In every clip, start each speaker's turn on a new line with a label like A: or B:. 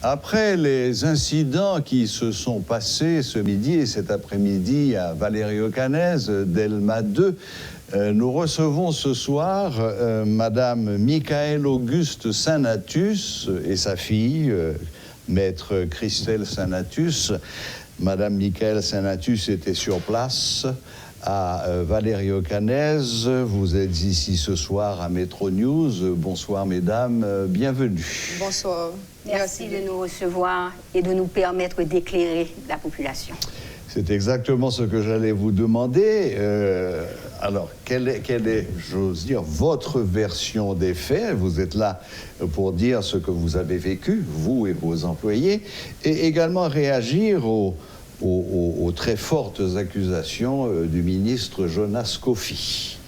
A: Après les incidents qui se sont passés ce midi et cet après-midi à Valerio Canese, Delma 2, nous recevons ce soir Madame Michaëlle Auguste Saint-Natus et sa fille, Maître Christelle Saint-Natus. Madame Michaëlle Saint-Natus était sur place à Valerio Canese. Vous êtes ici ce soir à Metro News. Bonsoir mesdames, bienvenue.
B: Bonsoir.
C: Merci de nous recevoir et de nous permettre d'éclairer la population.
A: C'est exactement ce que j'allais vous demander. Alors, quelle est, j'ose dire, votre version des faits? Vous êtes là pour dire ce que vous avez vécu, vous et vos employés, et également réagir aux très fortes accusations du ministre Jonas Kofi.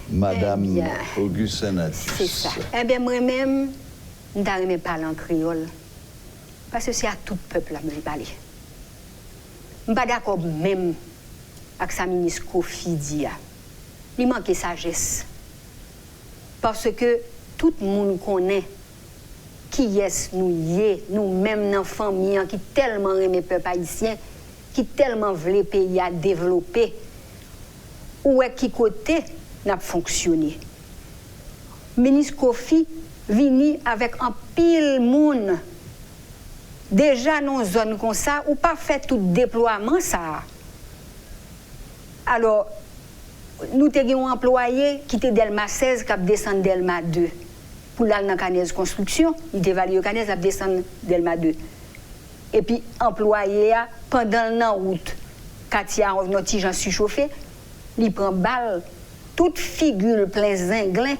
A: Madame Auguste Saint-Natus.
C: C'est ça. Eh bien, moi-même, je ne parle en créole. Parce que c'est à tout peuple à me parler. Je ne suis pas d'accord même avec sa ministre Kofi dit. Il manque sagesse. Parce que tout le monde connaît qui est nous-mêmes dans la famille, qui tellement aime le peuple haïtien, qui tellement veut le pays à développer. Où est qui côté n'a fonctionné. Ministre Kofi vini avec un pile monde. Déjà dans une zone comme ça, ou pas fait tout déploiement ça. Alors, nous avons un employé qui était Delma 16, qui a descendu Delma 2. Pour aller dans Canese Construction, il était Valerio Canese, qui a descendu Delma 2. Et puis, employé, pendant la route, quand il y a un petit gens surchauffé, il prend balle, toute figure plein zinglin,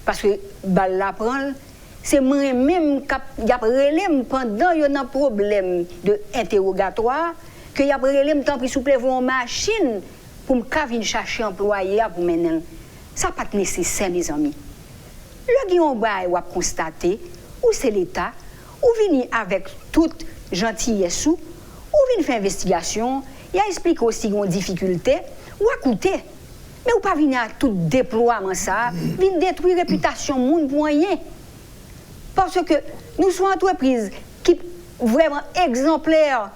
C: parce que balle la prend. C'est moi-même qui a relève pendant qu'il y a un problème d'interrogatoire, que y a relève tant pis souple une machine pour me venir chercher un employé pour mener. Ça n'est pas nécessaire, mes amis. Le qui on va constater, ou c'est l'État, ou venir avec toute gentillesse, ou venir faire investigation, il a expliqué aussi une difficulté, ou à coûter. Mais ou pas venir à tout déploiement ça, venir détruire la réputation monde pour rien. Parce que nous sommes une entreprise qui est vraiment exemplaire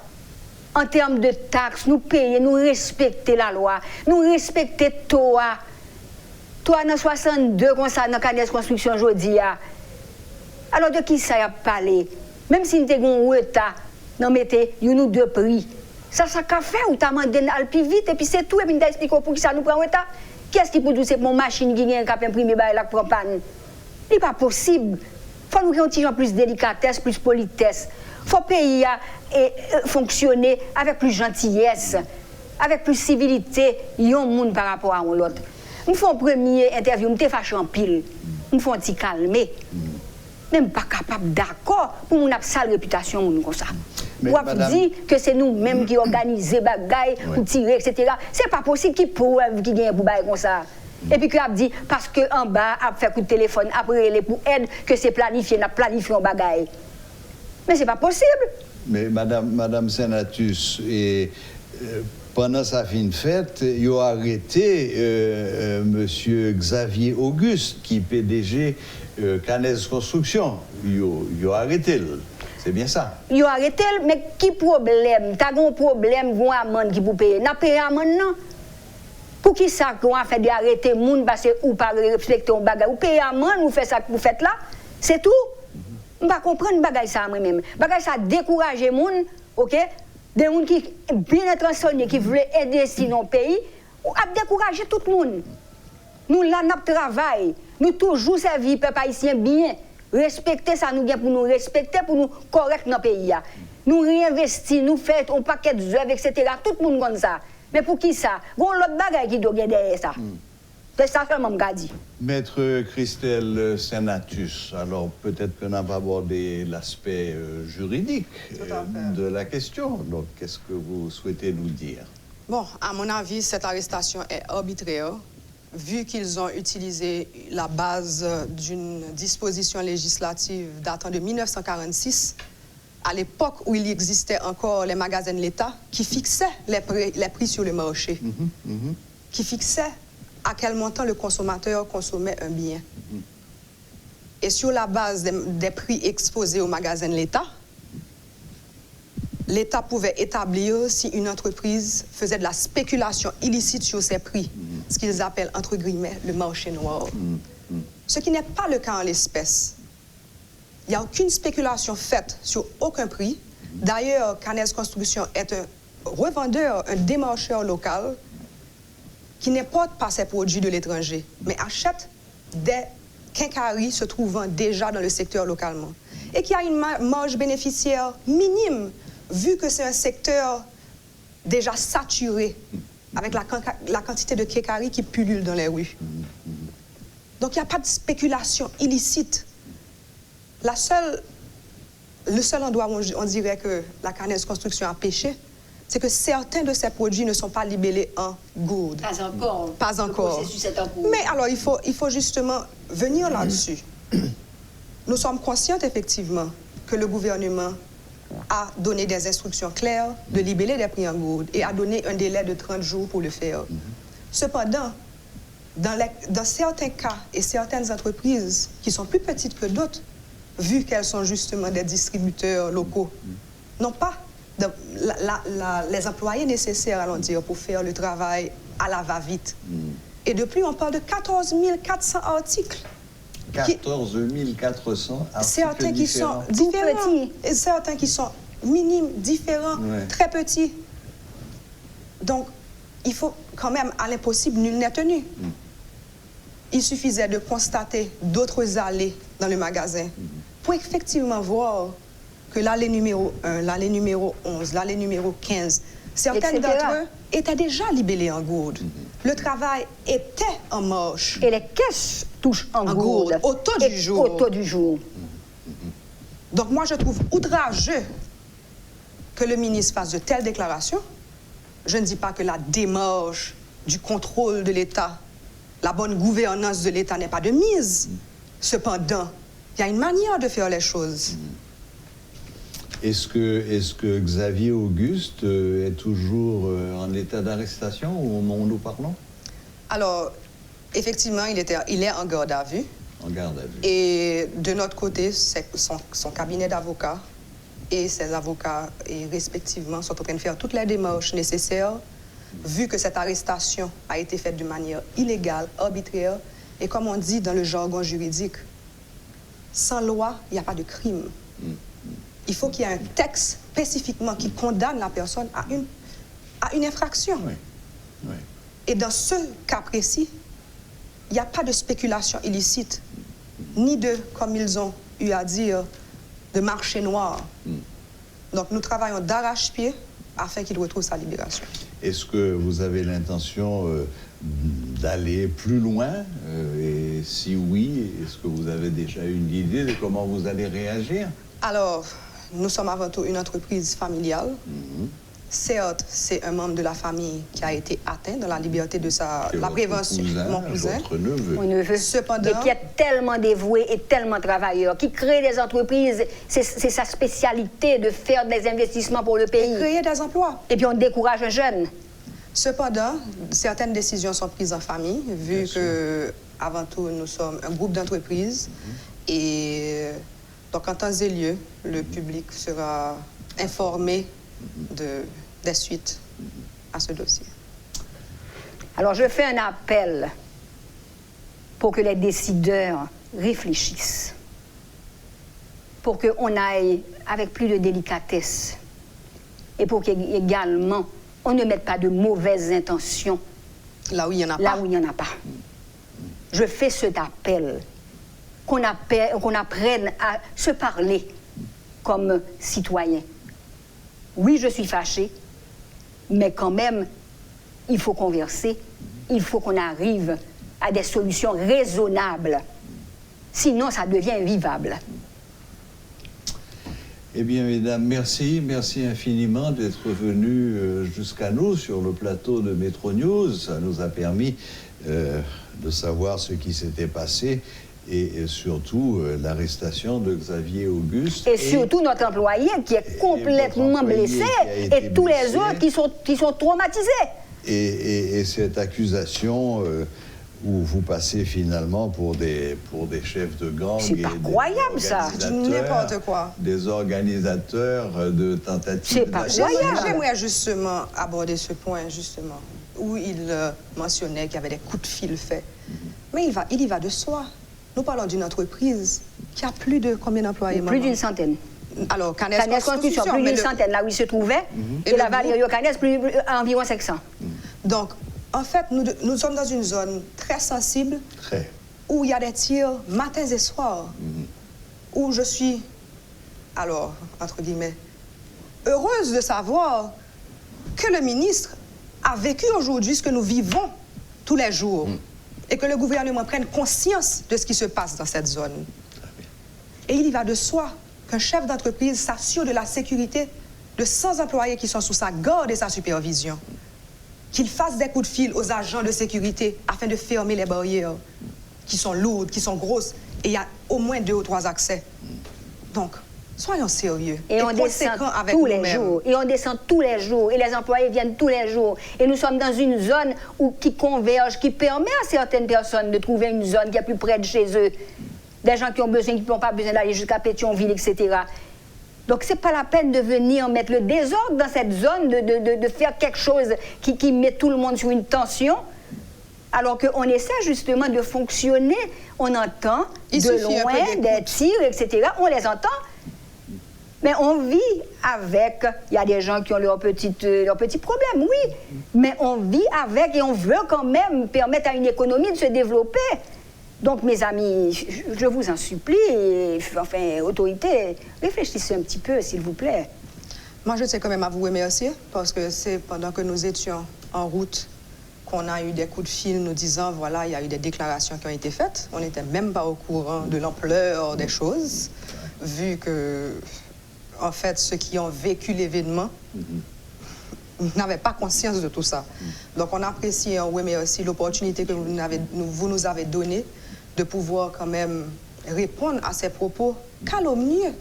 C: en termes de taxes, nous payons, nous respectons la loi, nous respectons toi. Toi, dans 62, comme ça, dans Canese Construction aujourd'hui. Alors, de qui ça a parlé? Même si nous avons un retard, nous mettons une ou deux prix. Ça a fait ou tu as demandé d'aller plus vite et puis c'est tout. Et puis, nous expliqué pour qui ça nous prend un retard. Qu'est-ce qui peut dire que c'est mon machine qui vient imprimer la prend panne? Ce n'est pas possible. Il faut nous ayons un plus de délicatesse, plus de politesse. Il faut payer et fonctionner avec plus de gentillesse, avec plus de civilité, il y a un monde par rapport à l'autre. Nous faisons une première interview, nous sommes fâchés en pile. Nous faisons un petit calmer. Même pas capable d'accord pour nous avoir une sale réputation comme ça. Ou dit que c'est nous-mêmes qui organisons les bagailles, pour tirer, etc. Ce n'est pas possible qu'ils prouvent qu'ils gagnent pour bailler comme ça. Et puis qu'il a dit, parce qu'en bas, a fait coup de téléphone, après les pour aide, que c'est planifié, n'a planifié un bagaille. Mais c'est pas possible.
A: Mais Madame Saint-Natus, pendant sa fin de fête, il a arrêté Monsieur Xavier Auguste, qui est PDG Canese Construction. Il a arrêté. C'est bien ça.
C: Il a arrêté, mais qui problème? Tu as un problème, une amende qui peut payer. N'a payé amende, non? Pour qui ça qu'on a fait d'arrêter les gens parce que ou pas respecter un bagage? Ou payer amende, ou fait ça que vous faites là? C'est tout? Je ne comprends pas bagage ça moi-même. Bagage ça décourage les gens, ok? Des gens qui bien intentionnés, qui veulent aider sinon pays, ou a découragé tout le monde. Nous là, notre travail, nous toujours servir peuple haïtien bien. Respecter ça, nous pour nous respecter, pour nous correct dans le pays. Nous réinvestir, nous faire un paquet d'œuvres, etc. Tout le monde comme ça. Mais pour qui ça? Bon, l'autre bagaille qui doit derrière ça. C'est ça seulement que je dis.
A: Maître Christelle Saint-Natus, alors peut-être qu'on n'a pas abordé l'aspect juridique de la question. Donc, qu'est-ce que vous souhaitez nous dire?
B: Bon, à mon avis, cette arrestation est arbitraire, vu qu'ils ont utilisé la base d'une disposition législative datant de 1946, à l'époque où il existait encore les magasins de l'État, qui fixaient les prix sur le marché, qui fixaient à quel montant le consommateur consommait un bien. Et sur la base des prix exposés aux magasins de l'État, l'État pouvait établir si une entreprise faisait de la spéculation illicite sur ses prix, ce qu'ils appellent, entre guillemets, le marché noir. Ce qui n'est pas le cas en l'espèce. Il n'y a aucune spéculation faite sur aucun prix. D'ailleurs, Canez Construction est un revendeur, un démarcheur local qui n'importe pas ses produits de l'étranger, mais achète des quincailleries se trouvant déjà dans le secteur localement et qui a une marge bénéficiaire minime, vu que c'est un secteur déjà saturé avec la quantité de quincailleries qui pullulent dans les rues. Donc il n'y a pas de spéculation illicite. Le seul endroit où on dirait que la Canez Construction a péché, c'est que certains de ces produits ne sont pas libellés en gourde.
C: Pas encore.
B: Pas encore.
C: Le processus est en cours.
B: Mais alors, il faut justement venir là-dessus. Nous sommes conscients, effectivement, que le gouvernement a donné des instructions claires de libeller les prix en gourde et a donné un délai de 30 jours pour le faire. Cependant, dans certains cas et certaines entreprises qui sont plus petites que d'autres, vu qu'elles sont justement des distributeurs locaux, n'ont pas les employés nécessaires, allons dire, pour faire le travail à la va-vite. Et de plus, on parle de 14 400 articles.
A: 14 400 articles
B: certains qui sont
C: Tout
B: différents,
C: petits.
B: et certains qui sont minimes, différents, très petits. Donc, il faut quand même, à l'impossible, nul n'est tenu. Il suffisait de constater d'autres allées dans le magasin pour effectivement voir que l'allée numéro 1, l'allée numéro 11, l'allée numéro 15, certaines d'entre eux étaient déjà libellées en gourde. Le travail était en marche.
C: Et les caisses touchent en gourde.
B: Au taux du jour.
C: Au taux du jour.
B: Donc moi, je trouve outrageux que le ministre fasse de telles déclarations. Je ne dis pas que la démarche du contrôle de l'État, la bonne gouvernance de l'État n'est pas de mise. Cependant, il y a une manière de faire les choses.
A: Est-ce que Xavier Auguste est toujours en état d'arrestation au moment où nous parlons?
B: Alors, effectivement, il est en garde à vue.
A: En garde à vue.
B: Et de notre côté, son cabinet d'avocats et ses avocats, et respectivement, sont en train de faire toutes les démarches nécessaires, vu que cette arrestation a été faite de manière illégale, arbitraire, et comme on dit dans le jargon juridique, sans loi, il n'y a pas de crime. Il faut qu'il y ait un texte spécifiquement qui condamne la personne à une infraction.
A: Oui. Oui.
B: Et dans ce cas précis, il n'y a pas de spéculation illicite, ni de, comme ils ont eu à dire, de marché noir. Donc nous travaillons d'arrache-pied afin qu'il retrouve sa libération.
A: Est-ce que vous avez l'intention d'aller plus loin? Et si oui, est-ce que vous avez déjà une idée de comment vous allez réagir?
B: Alors, nous sommes avant tout une entreprise familiale. Certes, c'est un membre de la famille qui a été atteint dans la liberté de la prévention. Mon cousin.
A: Votre neveu.
C: Mon neveu.
B: Cependant,
C: mais qui est tellement dévoué et tellement travailleur, qui crée des entreprises. C'est sa spécialité de faire des investissements pour le pays.
B: créer des emplois.
C: Et puis on décourage un jeune.
B: Cependant, certaines décisions sont prises en famille, vu que, avant tout, nous sommes un groupe d'entreprises. Et donc, en temps et lieu, le public sera informé des suites à ce dossier.
C: Alors, je fais un appel pour que les décideurs réfléchissent, pour qu'on aille avec plus de délicatesse et pour qu'également, on ne mette pas de mauvaises intentions
B: là où il n'y en a
C: là
B: pas.
C: où il n'y en a pas. Je fais cet appel, qu'on apprenne à se parler comme citoyens. Oui, je suis fâchée, mais quand même, il faut converser, il faut qu'on arrive à des solutions raisonnables. Sinon, ça devient invivable.
A: Eh bien, mesdames, merci infiniment d'être venus jusqu'à nous sur le plateau de Métro News. Ça nous a permis de savoir ce qui s'était passé et surtout l'arrestation de Xavier Auguste.
C: Et surtout notre employé qui est complètement blessé et tous les autres qui sont traumatisés.
A: Et cette accusation où vous passez finalement pour des chefs de gang.
C: C'est pas croyable, ça.
B: C'est n'importe quoi.
A: Des organisateurs de tentatives.
C: C'est pas croyable.
B: J'aimerais justement aborder ce point, justement, où il mentionnait qu'il y avait des coups de fil faits. Mais il y va de soi. Nous parlons d'une entreprise qui a plus de combien d'employés?
C: Plus d'une centaine.
B: Alors, Canes
C: Construction, plus d'une centaine, là où il se trouvait. Et la Valérie Canes, environ 500.
B: Donc, en fait, nous sommes dans une zone très sensible, où il y a des tirs matins et soirs, où je suis, alors, entre guillemets, heureuse de savoir que le ministre a vécu aujourd'hui ce que nous vivons tous les jours, et que le gouvernement prenne conscience de ce qui se passe dans cette zone. Et il y va de soi qu'un chef d'entreprise s'assure de la sécurité de 100 employés qui sont sous sa garde et sa supervision. Qu'il fasse des coups de fil aux agents de sécurité afin de fermer les barrières qui sont lourdes, qui sont grosses, et il y a au moins 2 ou 3 accès. Donc, soyons sérieux
C: et on descend tous les jours. Et on descend tous les jours. Et les employés viennent tous les jours. Et nous sommes dans une zone qui converge, qui permet à certaines personnes de trouver une zone qui est plus près de chez eux. Des gens qui ont besoin, qui n'ont pas besoin d'aller jusqu'à Pétionville, etc. Donc, ce n'est pas la peine de venir mettre le désordre dans cette zone, de faire quelque chose qui met tout le monde sur une tension, alors qu'on essaie justement de fonctionner. On entend de loin des tirs, etc. On les entend. Mais on vit avec, il y a des gens qui ont leurs petits problèmes, oui, mais on vit avec et on veut quand même permettre à une économie de se développer. Donc, mes amis, je vous en supplie, enfin, autorités, réfléchissez un petit peu, s'il vous plaît.
B: Moi, je tiens quand même à vous remercier, parce que c'est pendant que nous étions en route qu'on a eu des coups de fil nous disant, voilà, il y a eu des déclarations qui ont été faites. On n'était même pas au courant de l'ampleur des choses, vu que, en fait, ceux qui ont vécu l'événement n'avaient pas conscience de tout ça. Donc, on apprécie et on remercie l'opportunité que vous nous avez donnée de pouvoir quand même répondre à ces propos calomnieux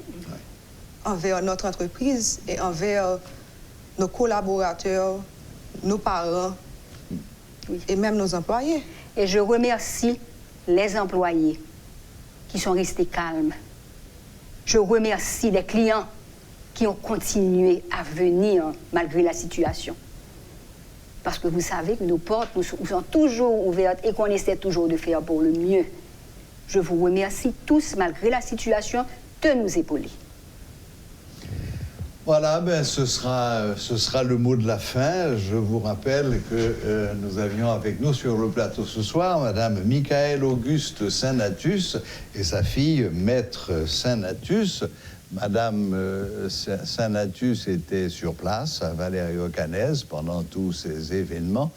B: envers notre entreprise et envers nos collaborateurs, nos parents et même nos employés.
C: Et je remercie les employés qui sont restés calmes. Je remercie les clients qui ont continué à venir malgré la situation. Parce que vous savez que nos portes nous sont toujours ouvertes et qu'on essaie toujours de faire pour le mieux. Je vous remercie tous, malgré la situation, de nous épauler.
A: Voilà, ben, ce sera le mot de la fin. Je vous rappelle que nous avions avec nous sur le plateau ce soir Madame Michaëlle Auguste Saint-Natus et sa fille, Maître Saint-Natus. Madame Saint-Natus était sur place à Valérie-aux-Canes pendant tous ces événements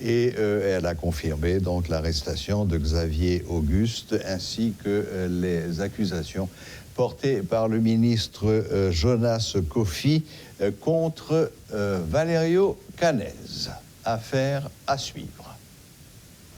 A: et elle a confirmé donc l'arrestation de Xavier Auguste ainsi que les accusations portées par le ministre Jonas Kofi contre Valérie-aux-Canes. Affaire à suivre.